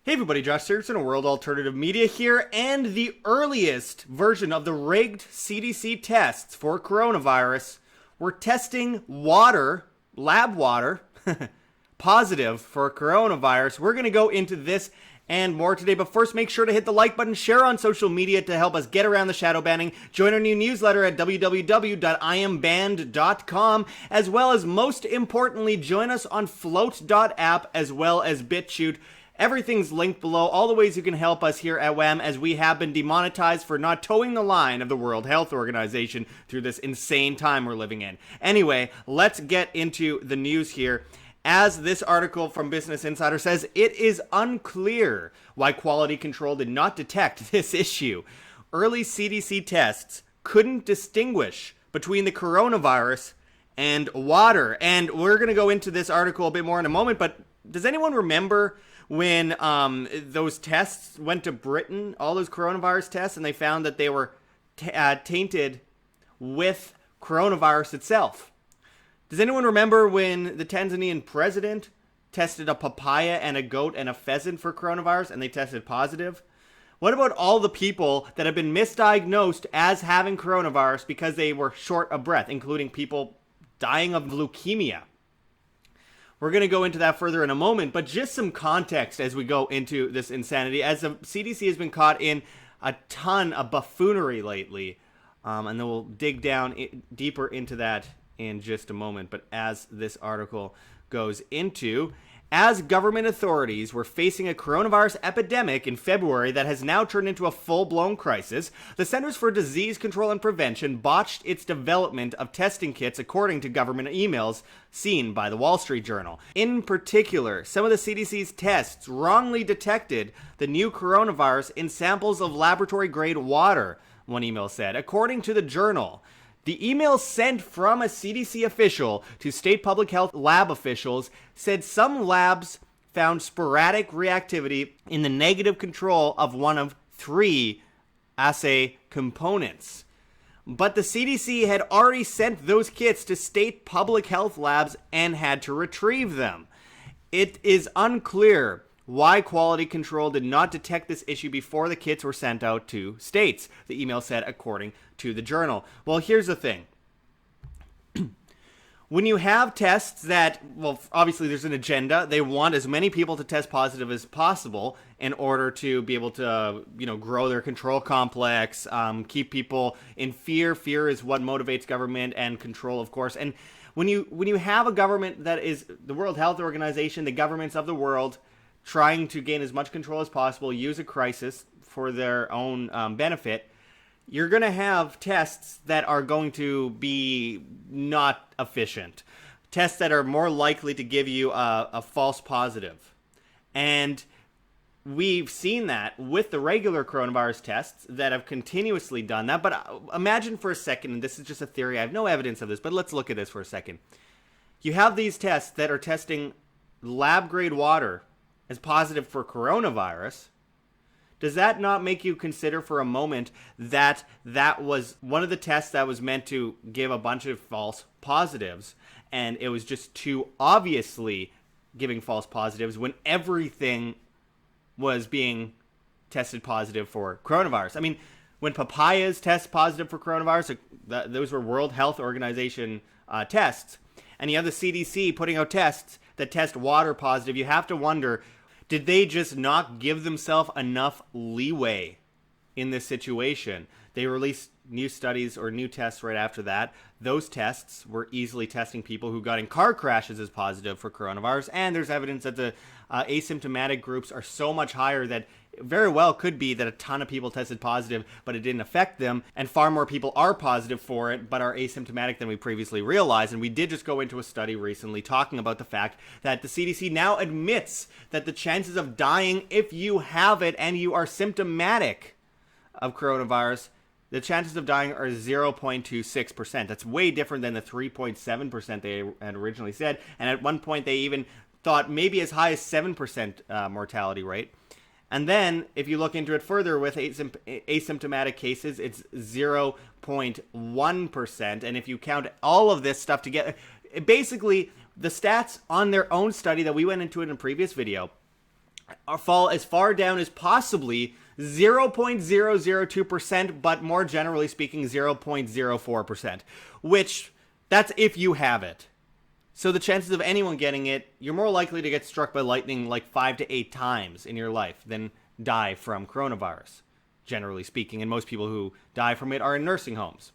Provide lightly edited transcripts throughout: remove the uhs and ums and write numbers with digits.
Hey everybody, Josh Sigurdson of World Alternative Media here, and the earliest version of the rigged CDC tests for coronavirus. We're testing water, lab water, positive for coronavirus. We're going to go into this and more today, but first make sure to hit the like button, share on social media to help us get around the shadow banning, join our new newsletter at www.iambanned.com, as well as, most importantly, join us on Flote.app as well as BitChute. Everything's linked below, all the ways you can help us here at WAM, as we have been demonetized for not towing the line of the World Health Organization through this insane time we're living in. Anyway, let's get into the news here. As this article from Business Insider says, it is unclear why quality control did not detect this issue. Early CDC tests couldn't distinguish between the coronavirus and water. And we're going to go into this article a bit more in a moment, but does anyone remember when those tests went to Britain, all those coronavirus tests, and they found that they were tainted with coronavirus itself? Does anyone remember when the Tanzanian President tested a papaya and a goat and a pheasant for coronavirus and they tested positive? What about all the people that have been misdiagnosed as having coronavirus because they were short of breath, including people dying of leukemia? We're going to go into that further in a moment, but just some context as we go into this insanity, as the CDC has been caught in a ton of buffoonery lately, and then we'll dig down deeper into that in just a moment. But as this article goes into, as government authorities were facing a coronavirus epidemic in February that has now turned into a full-blown crisis, the Centers for Disease Control and Prevention botched its development of testing kits, according to government emails seen by the Wall Street Journal. In particular, some of the CDC's tests wrongly detected the new coronavirus in samples of laboratory-grade water, one email said. According to the Journal, the email sent from a CDC official to state public health lab officials said some labs found sporadic reactivity in the negative control of one of 3 assay components. But the CDC had already sent those kits to state public health labs and had to retrieve them. It is unclear why quality control did not detect this issue before the kits were sent out to states, the email said, according to the Journal. Well, here's the thing. When you have tests that, well, obviously there's an agenda. They want as many people to test positive as possible in order to be able to, grow their control complex, keep people in fear. Fear is what motivates government and control, of course. And when you have a government that is the World Health Organization, the governments of the world, trying to gain as much control as possible, use a crisis for their own benefit, you're going to have tests that are going to be not efficient. Tests that are more likely to give you a false positive. And we've seen that with the regular coronavirus tests that have continuously done that. But imagine for a second, and this is just a theory, I have no evidence of this, but let's look at this for a second. You have these tests that are testing lab-grade water as positive for coronavirus. Does that not make you consider for a moment that that was one of the tests that was meant to give a bunch of false positives, and it was just too obviously giving false positives when everything was being tested positive for coronavirus? I mean, when papayas test positive for coronavirus, those were World Health Organization tests, and you have the CDC putting out tests that test water positive. You have to wonder, did they just not give themselves enough leeway in this situation? They released new studies or new tests right after that. Those tests were easily testing people who got in car crashes as positive for coronavirus. And there's evidence that the asymptomatic groups are so much higher that it very well could be that a ton of people tested positive, but it didn't affect them. And far more people are positive for it, but are asymptomatic than we previously realized. And we did just go into a study recently talking about the fact that the CDC now admits that the chances of dying if you have it and you are symptomatic of coronavirus, the chances of dying are 0.26%. That's way different than the 3.7% they had originally said. And at one point, they even thought maybe as high as 7% mortality rate. And then, if you look into it further with asymptomatic cases, it's 0.1%. And if you count all of this stuff together, basically, the stats on their own study that we went into in a previous video fall as far down as possibly 0.002%, but more generally speaking, 0.04%, which that's if you have it. So the chances of anyone getting it, you're more likely to get struck by lightning like 5 to 8 times in your life than die from coronavirus, generally speaking. And most people who die from it are in nursing homes.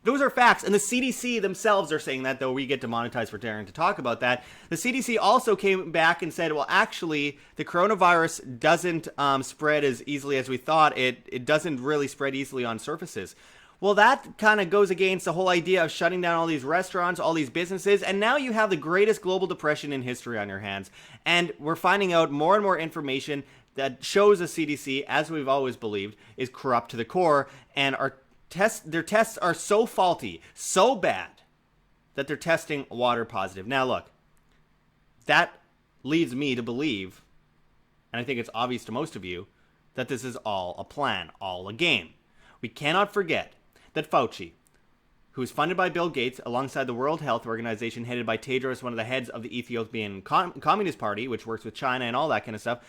Those are facts, and the CDC themselves are saying that, though we get demonetized for daring to talk about that. The CDC also came back and said, well, actually, the coronavirus doesn't spread as easily as we thought. It doesn't really spread easily on surfaces. Well, that kind of goes against the whole idea of shutting down all these restaurants, all these businesses, and now you have the greatest global depression in history on your hands. And we're finding out more and more information that shows the CDC, as we've always believed, is corrupt to the core, and their tests are so faulty, so bad, that they're testing water positive. Now, look, that leads me to believe, and I think it's obvious to most of you, that this is all a plan, all a game. We cannot forget that Fauci, who is funded by Bill Gates alongside the World Health Organization, headed by Tedros, one of the heads of the Ethiopian Communist Party, which works with China and all that kind of stuff.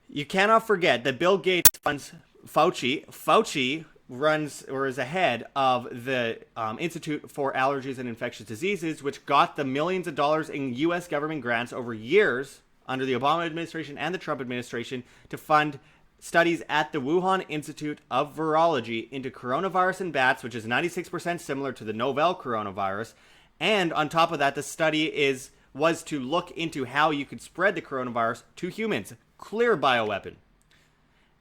You cannot forget that Bill Gates funds Fauci. Fauci runs or is ahead of the Institute for Allergies and Infectious Diseases, which got the millions of dollars in U.S. government grants over years under the Obama administration and the Trump administration to fund studies at the Wuhan Institute of Virology into coronavirus in bats, which is 96% similar to the novel coronavirus. And on top of that, the study was to look into how you could spread the coronavirus to humans. Clear bioweapon.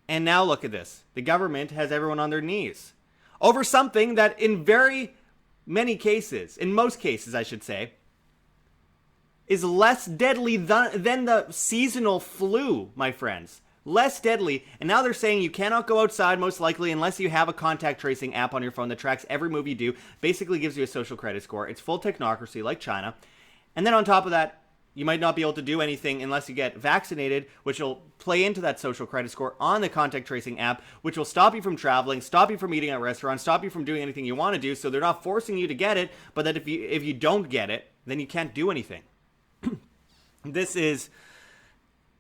And now look at this. The government has everyone on their knees over something that in very many cases, in most cases I should say, is less deadly than the seasonal flu, my friends. Less deadly. And now they're saying you cannot go outside most likely unless you have a contact tracing app on your phone that tracks every move you do, basically gives you a social credit score. It's full technocracy like China. And then on top of that, you might not be able to do anything unless you get vaccinated, which will play into that social credit score on the contact tracing app, which will stop you from traveling, stop you from eating at restaurants, stop you from doing anything you want to do. So they're not forcing you to get it, but that if you don't get it, then you can't do anything. This is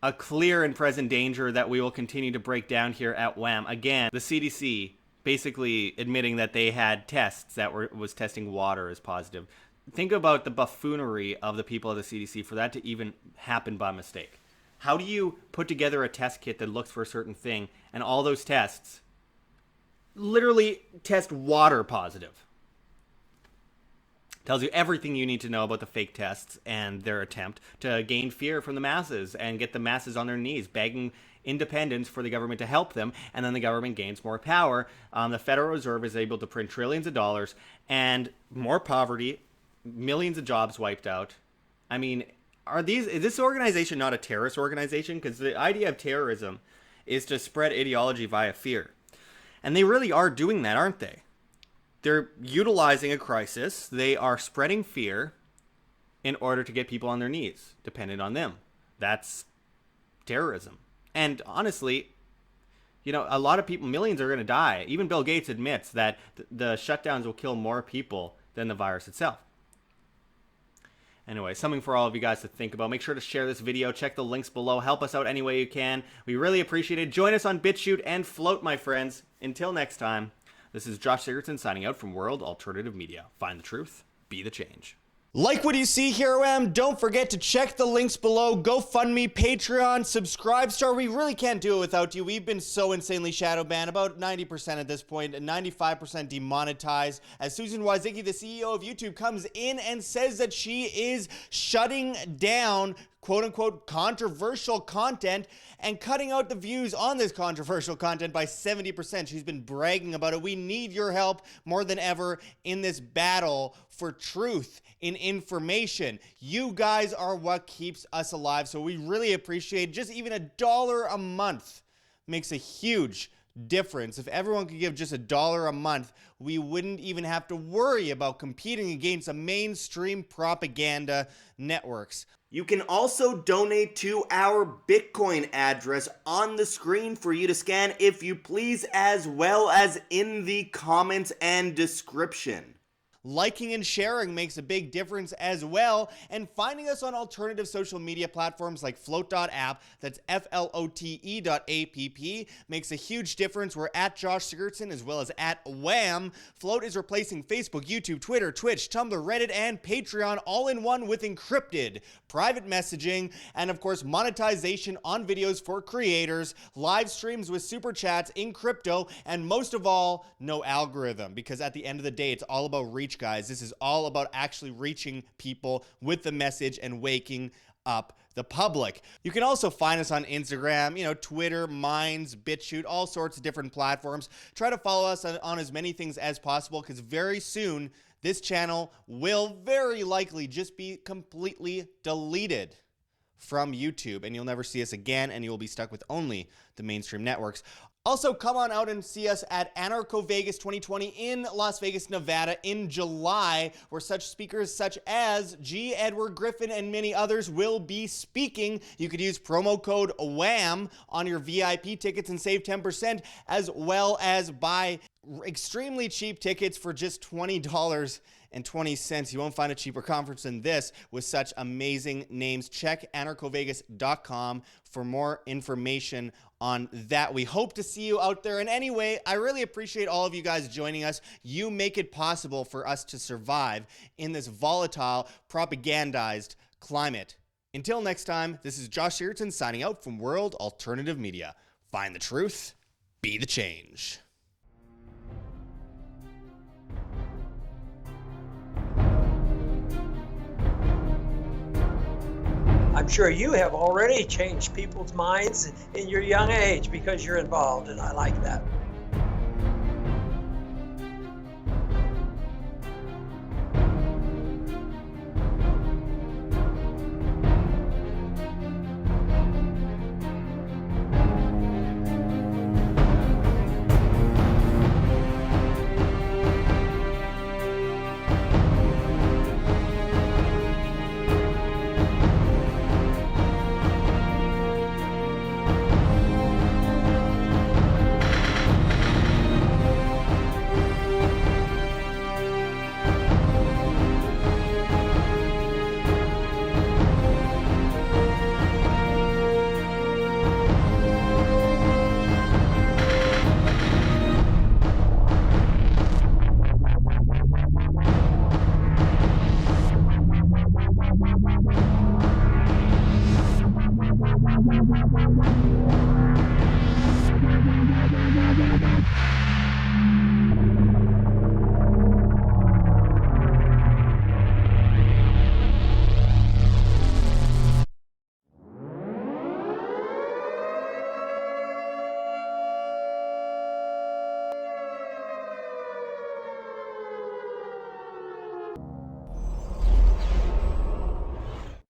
a clear and present danger that we will continue to break down here at WHAM. Again, the CDC basically admitting that they had tests that was testing water as positive. Think about the buffoonery of the people of the CDC for that to even happen by mistake. How do you put together a test kit that looks for a certain thing and all those tests literally test water positive? Tells you everything you need to know about the fake tests and their attempt to gain fear from the masses and get the masses on their knees, begging independence for the government to help them, and then the government gains more power. The Federal Reserve is able to print trillions of dollars and more poverty, millions of jobs wiped out. I mean, is this organization not a terrorist organization? Because the idea of terrorism is to spread ideology via fear. And they really are doing that, aren't they? They're utilizing a crisis. They are spreading fear in order to get people on their knees, dependent on them. That's terrorism. And honestly, you know, a lot of people, millions are going to die. Even Bill Gates admits that the shutdowns will kill more people than the virus itself. Anyway, something for all of you guys to think about. Make sure to share this video. Check the links below. Help us out any way you can. We really appreciate it. Join us on BitChute and Flote, my friends. Until next time, this is Josh Sigurdson signing out from World Alternative Media. Find the truth. Be the change. Like what you see here, don't forget to check the links below. GoFundMe, Patreon, Subscribestar. We really can't do it without you. We've been so insanely shadow banned, about 90% at this point, and 95% demonetized. As Susan Wojcicki, the CEO of YouTube, comes in and says that she is shutting down quote-unquote controversial content and cutting out the views on this controversial content by 70%. She's been bragging about it. We need your help more than ever in this battle for truth in information. You guys are what keeps us alive, so we really appreciate just even $1 a month makes a huge difference. If everyone could give just $1 a month, we wouldn't even have to worry about competing against the mainstream propaganda networks. You can also donate to our Bitcoin address on the screen for you to scan if you please, as well as in the comments and description. liking and sharing makes a big difference as well. And finding us on alternative social media platforms like Flote.app, that's FLOTE.app, makes a huge difference. We're at Josh Sigurdson as well as at Wham. Flote is replacing Facebook, YouTube, Twitter, Twitch, Tumblr, Reddit, and Patreon all in one with encrypted private messaging, and of course monetization on videos for creators, live streams with super chats in crypto, and most of all, no algorithm, because at the end of the day, it's all about reach, guys. This is all about actually reaching people with the message and waking up the public. You can also find us on Instagram, Twitter, Minds, BitChute, all sorts of different platforms. Try to follow us on as many things as possible, because very soon this channel will very likely just be completely deleted from YouTube, and you'll never see us again, and you'll be stuck with only the mainstream networks. Also, come on out and see us at Anarcho Vegas 2020 in Las Vegas, Nevada in July, where such speakers such as G. Edward Griffin and many others will be speaking. You could use promo code WHAM on your VIP tickets and save 10%, as well as buy extremely cheap tickets for just $20.20. You won't find a cheaper conference than this with such amazing names. Check anarchovegas.com for more information on that. We hope to see you out there. And anyway, I really appreciate all of you guys joining us. You make it possible for us to survive in this volatile, propagandized climate. Until next time, this is Josh Sigurdson signing out from World Alternative Media. Find the truth, be the change. I'm sure you have already changed people's minds in your young age because you're involved, and I like that. Bye.